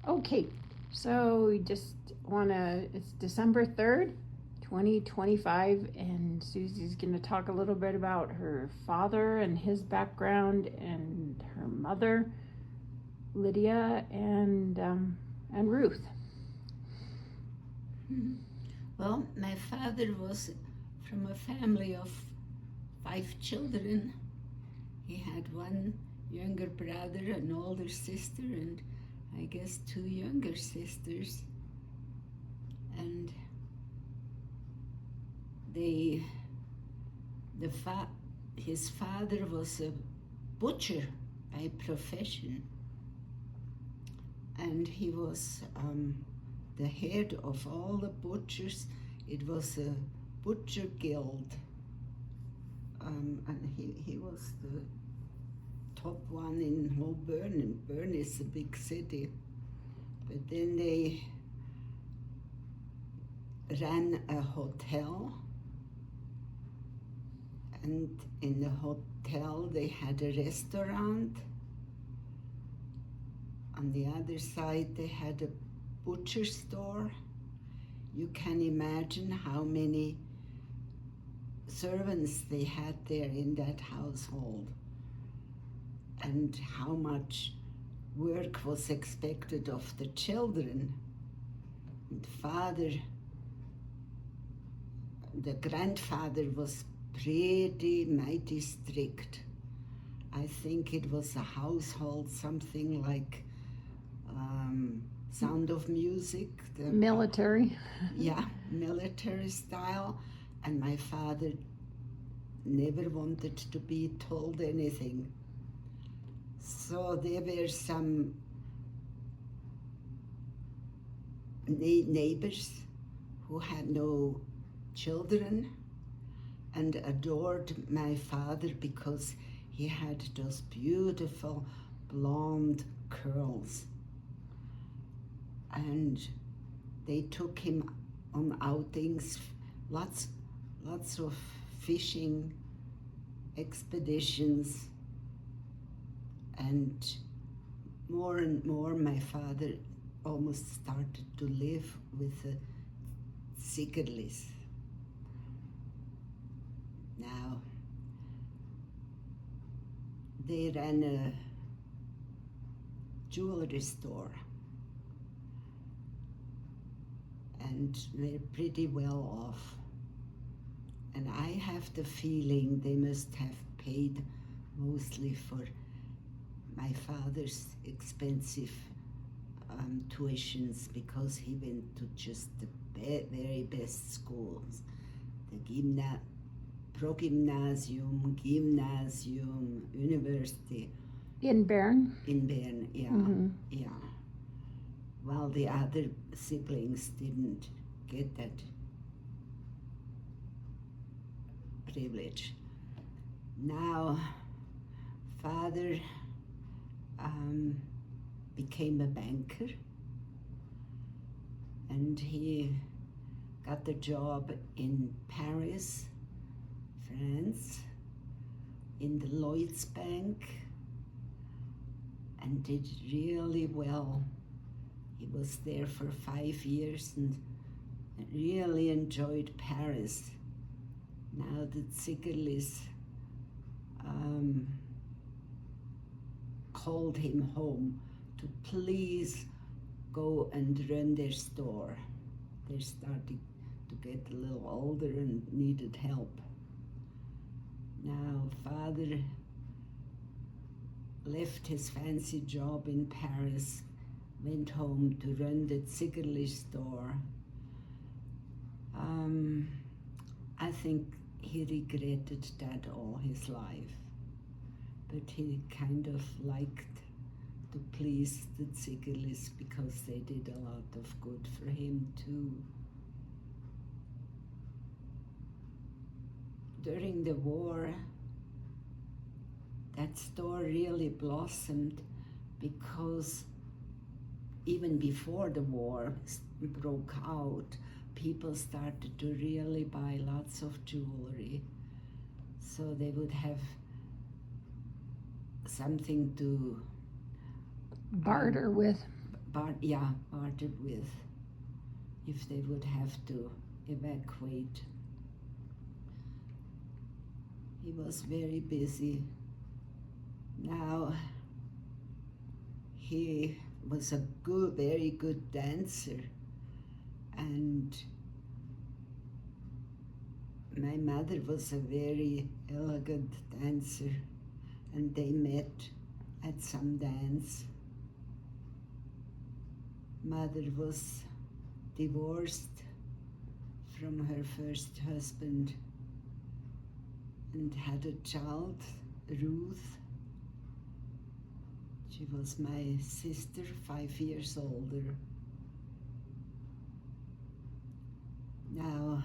Okay, so we just want to, it's December 3rd, 2025, and Susie's going to talk a little bit about her father and his background and her mother, Lydia, and Ruth. Well, my father was from a family of 5 children. He had one younger brother, an older sister, and I guess 2 younger sisters. And they, his father was a butcher by profession, and he was the head of all the butchers. It was a butcher guild, and he was the top one in whole Bern, and Bern is a big city. But then they ran a hotel, and in the hotel they had a restaurant. On the other side they had a butcher store. You can imagine how many servants they had there in that household, and how much work was expected of the children. And the grandfather was pretty mighty strict. I think it was a household something like Sound of Music. Military. Yeah, military style. And my father never wanted to be told anything. So there were some neighbors who had no children and adored my father because he had those beautiful blonde curls. And they took him on outings, lots of fishing expeditions, and more my father almost started to live with the Zickerlis. Now, they ran a jewelry store and they're pretty well off. And I have the feeling they must have paid mostly for my father's expensive tuitions, because he went to just the very best schools, the Progymnasium, Gymnasium, University. In Bern? In Bern, yeah, yeah. While the other siblings didn't get that privilege. Now, father became a banker, and he got the job in Paris, France, in the Lloyd's Bank, and did really well. He was there for 5 years and really enjoyed Paris. Now the Zickerlis called him home to please go and run their store. They're starting to get a little older and needed help. Now father left his fancy job in Paris, went home to run the Zickerli store. I think he regretted that all his life, but he kind of liked to please the Zickerlis because they did a lot of good for him too. During the war, that store really blossomed, because even before the war broke out, people started to really buy lots of jewelry. So they would have something to barter with. bartered with if they would have to evacuate. He was very busy. Now, he was a very good dancer, and my mother was a very elegant dancer, and they met at some dance. Mother was divorced from her first husband and had a child, Ruth. She was my sister, 5 years older. Now,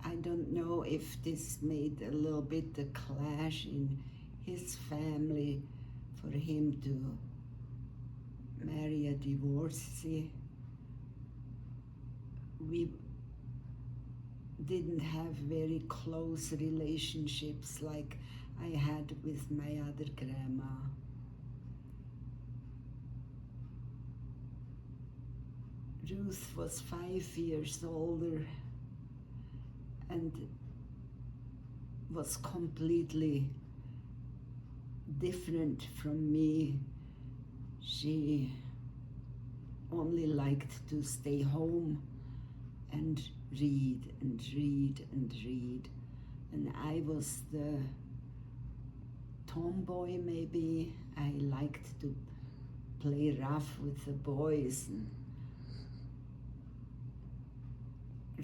I don't know if this made a little bit a clash in his family for him to marry a divorcee. We didn't have very close relationships like I had with my other grandma. Ruth was 5 years older and was completely different from me. She only liked to stay home and read and read and read. And I was the tomboy, maybe. I liked to play rough with the boys and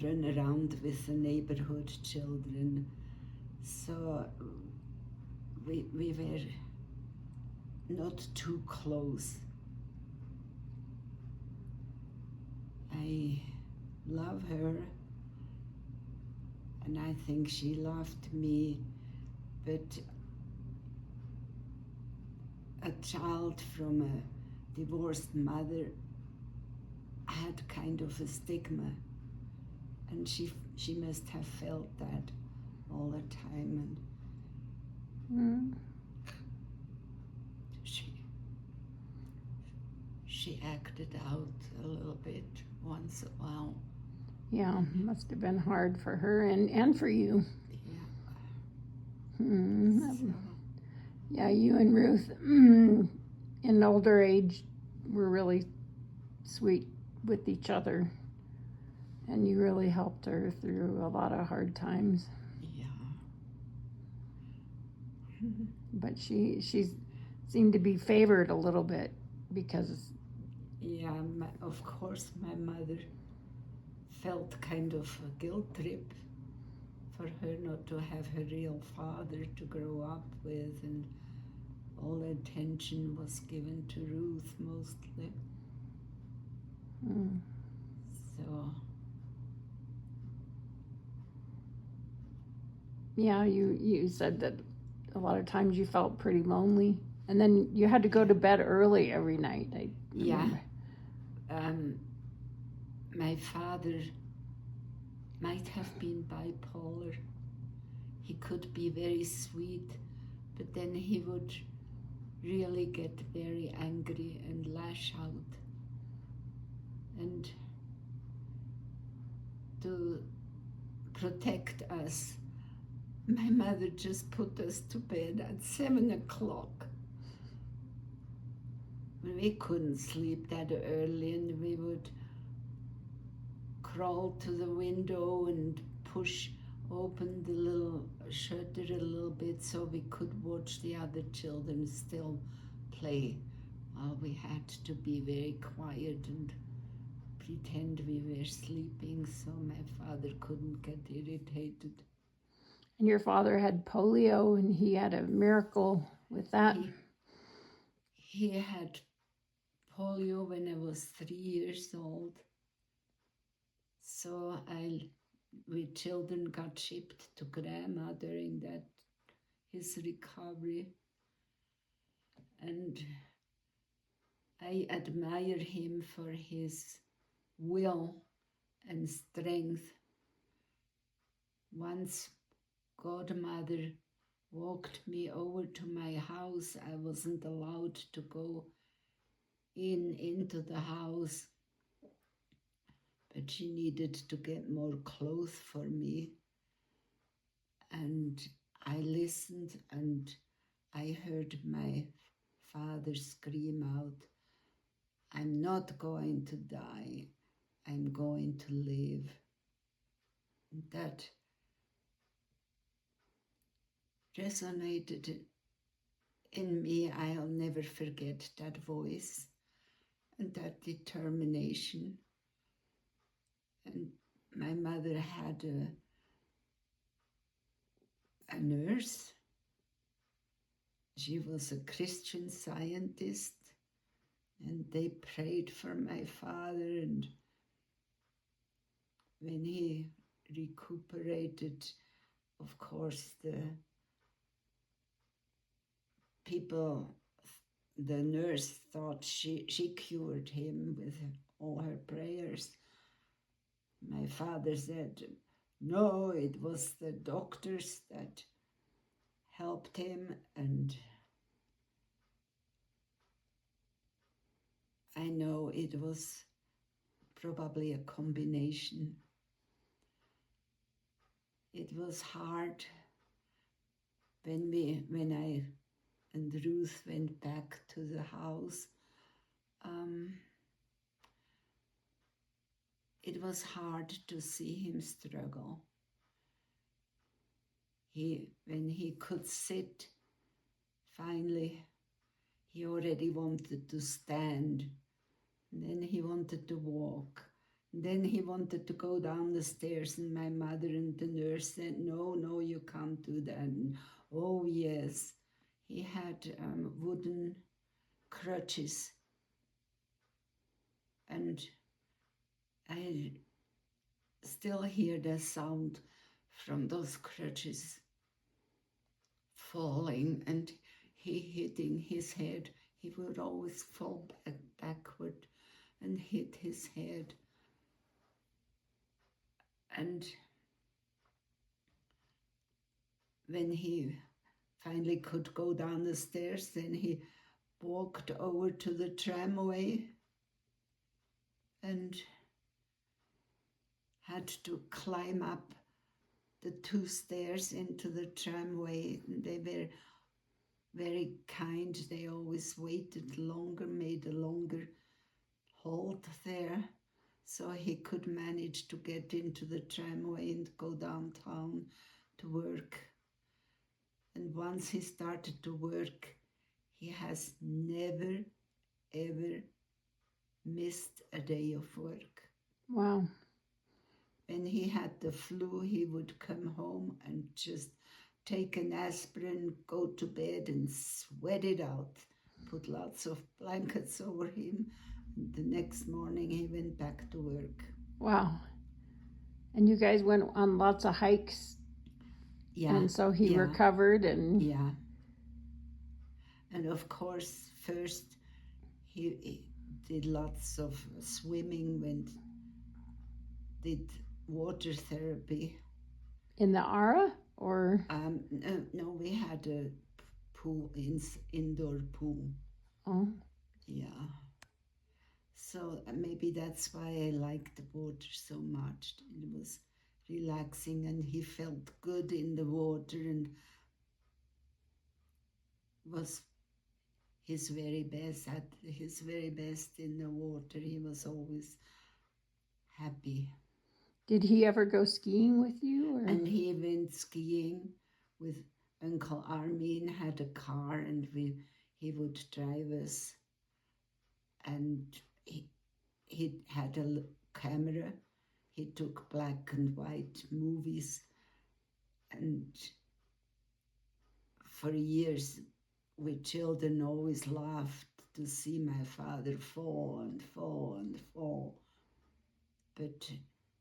run around with the neighborhood children. So we were not too close. I love her, and I think she loved me, but a child from a divorced mother had kind of a stigma, and she must have felt that all the time, and she acted out a little bit once in a while. Yeah, must have been hard for her and for you. Yeah. Yeah, you and Ruth in older age were really sweet with each other, and you really helped her through a lot of hard times. Yeah. But she seemed to be favored a little bit because... Yeah, of course my mother felt kind of a guilt trip for her not to have her real father to grow up with, and all the attention was given to Ruth mostly. So yeah, you said that a lot of times you felt pretty lonely, and then you had to go to bed early every night. I remember. My father might have been bipolar. He could be very sweet, but then he would really get very angry and lash out. And to protect us, my mother just put us to bed at 7 o'clock. We couldn't sleep that early, and we would crawl to the window and push open the little shutter a little bit so we could watch the other children still play, while we had to be very quiet and pretend we were sleeping so my father couldn't get irritated. And your father had polio, and he had a miracle with that. He had polio when I was 3 years old. So we children got shipped to grandma during his recovery. And I admire him for his will and strength. Once godmother walked me over to my house. I wasn't allowed to go into the house, but she needed to get more clothes for me. And I listened, and I heard my father scream out, "I'm not going to die, I'm going to live." And that resonated in me. I'll never forget that voice and that determination. And my mother had a nurse. She was a Christian Scientist, and they prayed for my father. And when he recuperated, of course, the people, the nurse thought she cured him with all her prayers. My father said, no, it was the doctors that helped him. And I know it was probably a combination. It was hard when I and Ruth went back to the house. It was hard to see him struggle. When he could sit, finally, he already wanted to stand. And then he wanted to walk. And then he wanted to go down the stairs, and my mother and the nurse said, no, you can't do that. And, oh, yes, he had wooden crutches. And I still hear the sound from those crutches falling and he hitting his head. He would always fall backward and hit his head. And when he finally could go down the stairs, then he walked over to the tramway and had to climb up the 2 stairs into the tramway. They were very kind. They always waited longer, made a longer halt there, so he could manage to get into the tramway and go downtown to work. And once he started to work, he has never, ever missed a day of work. Wow. When he had the flu, he would come home and just take an aspirin, go to bed and sweat it out, put lots of blankets over him. And the next morning he went back to work. Wow. And you guys went on lots of hikes. Yeah. And so he recovered and... Yeah. And of course, first he did lots of swimming, did water therapy. In the Ara, or? No, we had a pool, indoor pool. Oh. Yeah. So maybe that's why I liked the water so much. It was relaxing and he felt good in the water and was his very best, at his very best in the water. He was always happy. Did he ever go skiing with you? Or? And he went skiing with Uncle Armin, had a car, and he would drive us. And he had a camera. He took black and white movies. And for years, we children always laughed to see my father fall and fall and fall. But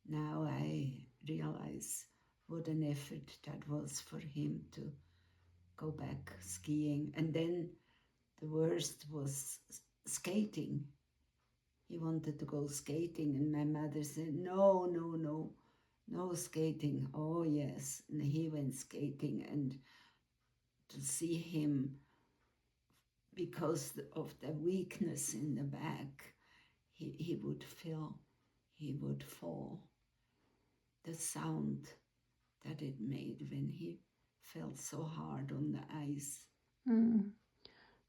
now I realize what an effort that was for him to go back skiing. And then the worst was skating. He wanted to go skating, and my mother said, no skating. Oh, yes. And he went skating, and to see him, because of the weakness in the back, he would fall. The sound that it made when he fell so hard on the ice. Mm.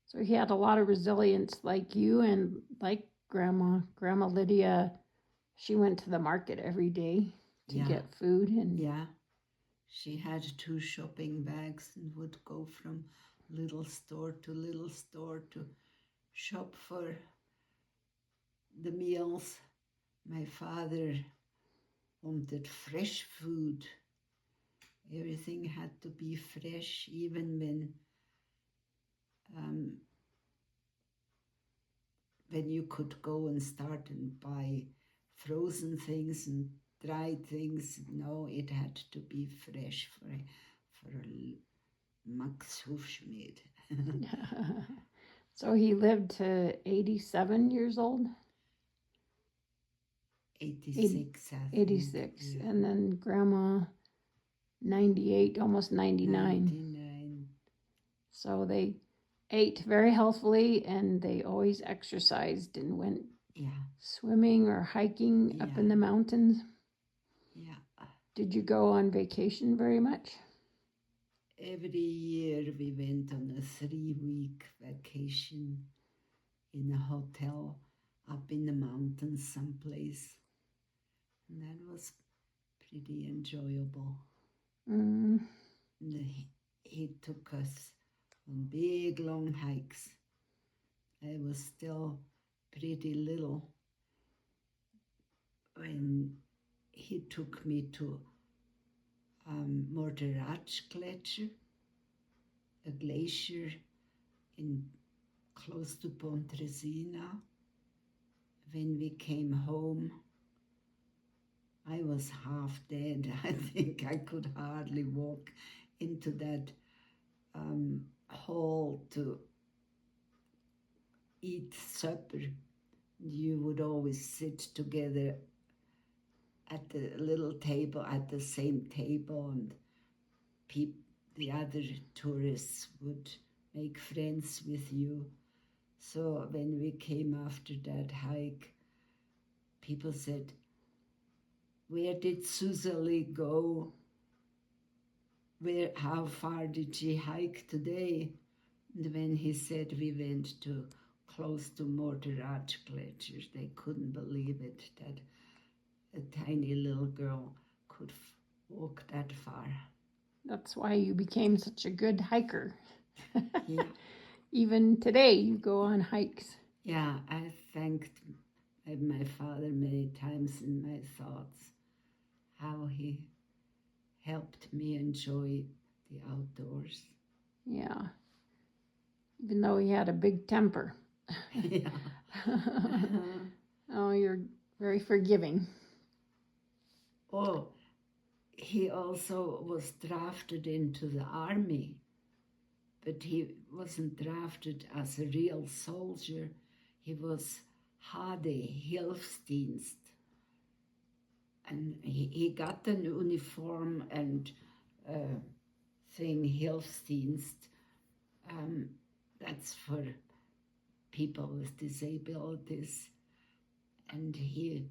So he had a lot of resilience like you and like Grandma. Grandma Lydia, she went to the market every day to get food. And yeah, she had 2 shopping bags and would go from little store to shop for the meals. My father wanted fresh food. Everything had to be fresh, even when you could go and start and buy frozen things and dried things. No, it had to be fresh for a Max Hufschmied. So he lived to 87 years old? 86, I think. 86. Yeah. And then Grandma, 98, almost 99. 99. So they ate very healthily, and they always exercised and went swimming or hiking up in the mountains. Yeah. Did you go on vacation very much? Every year we went on a 3-week vacation in a hotel up in the mountains someplace. And that was pretty enjoyable. Mm. And he took us on big long hikes. I was still pretty little when he took me to Gletscher, a glacier close to Pontresina. When we came home, I was half dead. I think I could hardly walk into that hall to eat supper. You would always sit together at the little table, at the same table, and the other tourists would make friends with you. So when we came after that hike, people said, "Where did Susie go? How far did she hike today?" And when he said we went to close to Gletscher, they couldn't believe it, that a tiny little girl could walk that far. That's why you became such a good hiker. Yeah. Even today, you go on hikes. Yeah, I thanked my father many times in my thoughts, how he helped me enjoy the outdoors. Yeah. Even though he had a big temper. Yeah. Oh, you're very forgiving. Oh, he also was drafted into the army, but he wasn't drafted as a real soldier. He was HD, Hilfsdienst. And he got an uniform and thing, Hilfsdienst. That's for people with disabilities. And he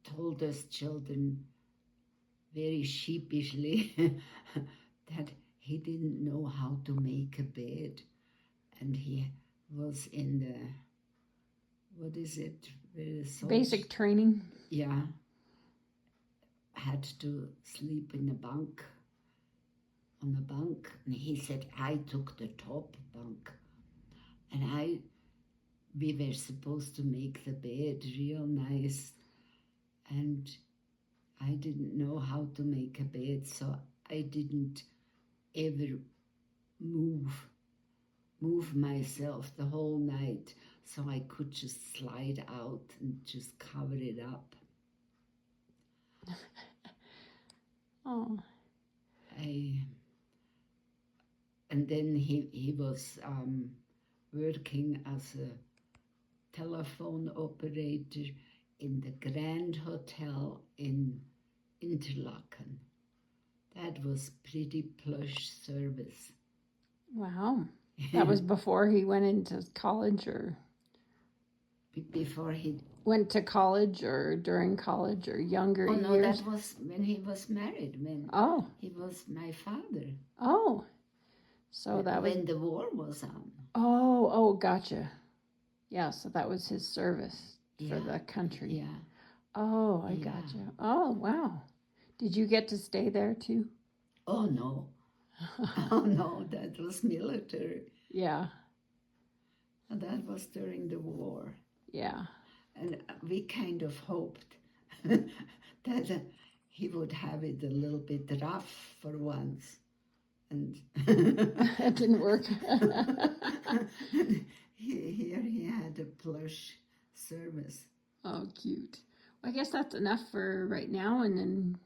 told us children very sheepishly that he didn't know how to make a bed. And he was in the, what is it? Basic training. Yeah. Had to sleep in on a bunk. And he said, I took the top bunk. And we were supposed to make the bed real nice. And I didn't know how to make a bed, so I didn't ever move myself the whole night, so I could just slide out and just cover it up. Oh. And then he was working as a telephone operator in the Grand Hotel in Interlaken. That was pretty plush service. Wow. That was before he went into college or Before he... went to college or during college or younger Oh, no, years? that was when he was married, when Oh, he was my father. oh. So that was, when the war was on. oh, gotcha. Yeah, so that was his service for Yeah, the country. Yeah. Oh, I Yeah. gotcha. Oh, wow. Did you get to stay there too? Oh, no. Oh, no, that was military. Yeah, And that was during the war. yeah. And we kind of hoped that he would have it a little bit rough for once. And That didn't work. Here he had a plush service. Oh, cute. I guess that's enough for right now, and then